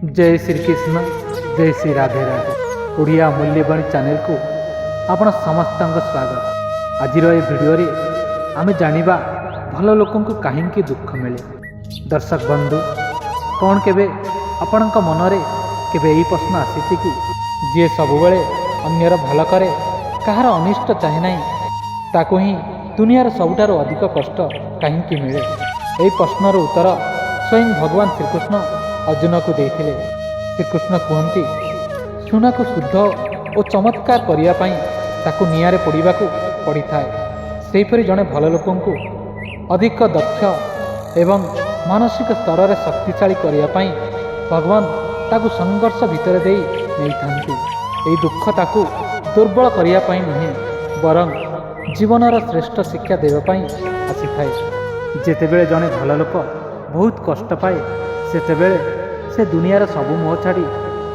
जय श्री कृष्ण जय श्री राधे राधे ओडिया मूल्यवाणी चैनल को आपण समस्त स्वागत। आज भिडियो आम जानिबा भल लोक कहीं दुख मिले। दर्शक बंधु कौन केबे आपण मनरे केबे यही प्रश्न आसी कि जी सबुबले अन्यर भल करे कहार अनिष्ट चाहे ना ताकू ही दुनियार सबुठार अधिक कष्ट कहीं मिले। यही प्रश्नर उत्तर स्वयं भगवान श्रीकृष्ण अर्जुन को देते। श्रीकृष्ण कहते सुना को शुद्ध और चमत्कार करने ताकू निआरे पड़ा पड़ी था। सेहीपरि जड़े भल लोक अधिक दक्ष एवं मानसिक स्तर में शक्तिशाली करने भगवान ताकू संघर्ष भितर दे नहीं था। दुख ताकू दुर्बल करने नुहे बरं जीवनर श्रेष्ठ शिक्षा देवाई आसी थाए। जेतेबेले जड़े भल लोक बहुत कष्ट पाए सेतेबेले से दुनियार सबु मोह छाड़ी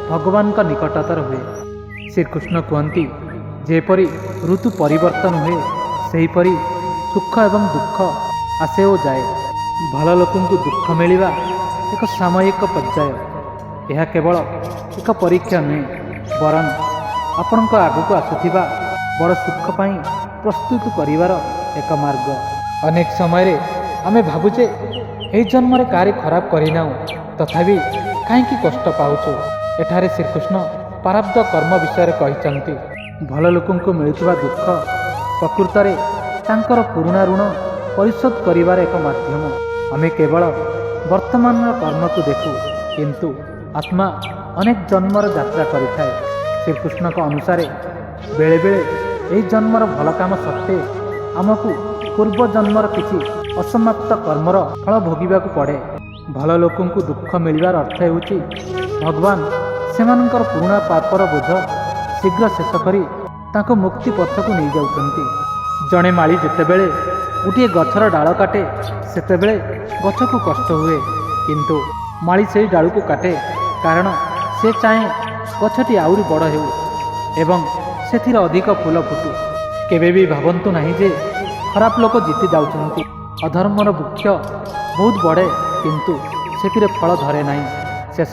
भगवान का निकटतर हुए। श्रीकृष्ण कहती जेपरी ऋतु परिवर्तन हुए सेहीपरि सुख एवं दुख आसे और जाए। भल लोक दुख मिलवा एक सामयिक पर्याय। यह केवल एक परीक्षा नुहे बरं आपण आगक आसुथिबा बड़ सुख पाई प्रस्तुत करिवार एक मार्ग। अनेक समय आमे भाबुचे यही जन्म कार्य खराब करना तथापि कहीं कष्ट पाऊँ। एठारे श्रीकृष्ण प्रारब्ध कर्म विषय कहते भल लोक मिलुवा दुख प्रकृत में तांकर पुराणा ऋण परिशोध करिवार एक माध्यम। आमे केवल वर्तमान कर्म को देखू किंतु आत्मा अनेक जन्मर यात्रा करिथाए। श्रीकृष्ण अनुसार बेले बेले यही जन्मर भल काम सत्वे आमको पूर्व जन्मर किसी असमाप्त कर्मर फल भोगिबाकू पड़े। भल लोक दुख मिलवार अर्थ होउची भगवान सेमानंकर पुराणा पापर बोझ शीघ्र शेष करी ताको मुक्ति पथ को नहीं जाउछंती। जड़े माली जेतेबेले गोटे गछर डाल काटे सेतेबेले गछ को कष्ट हुए किंतु माली से डाल को काटे कारण से चाहे गछटी आउरी बड़ हेउ एवं सेथिर अधिक फूल फुटू। केबे भी भावंतु नहीं जे खराब लोक जीति जाउछंती। अधर्मर वृक्ष बहुत बड़े किंतु से फल धरे नहीं। शेष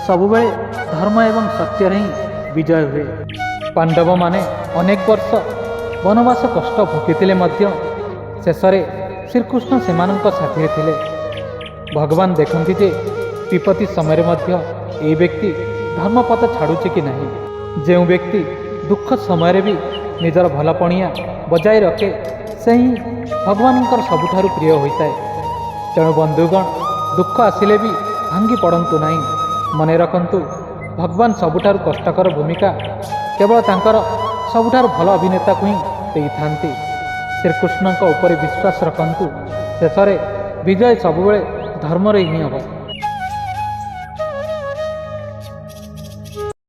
सबुबले धर्म एवं सत्य ही विजय हुए। पांडव माने अनेक वर्ष वनवास कष्ट भोगिथिले मध्य शेष श्रीकृष्ण सेमानंक साथी थिले। भगवान देखती जे विपत्ति समय मध्य ए व्यक्ति धर्मपथ छाड़ुचे कि नहीं। जो व्यक्ति दुख समय भी निजर भलपणिया बजाय रखे से ही भगवान सबुठारु प्रिय होता है। तेणु बंधुगण दुख आसिले भी भांगी पड़तु नहीं। मन रखंतु भगवान सबुठारु कष्टकर भूमिका केवल तांकर सबुठारु भल अभिनेता को ही देई थांती। श्रीकृष्ण उपर विश्वास रखंतु शेष विजय सबुबले धर्म ही हम।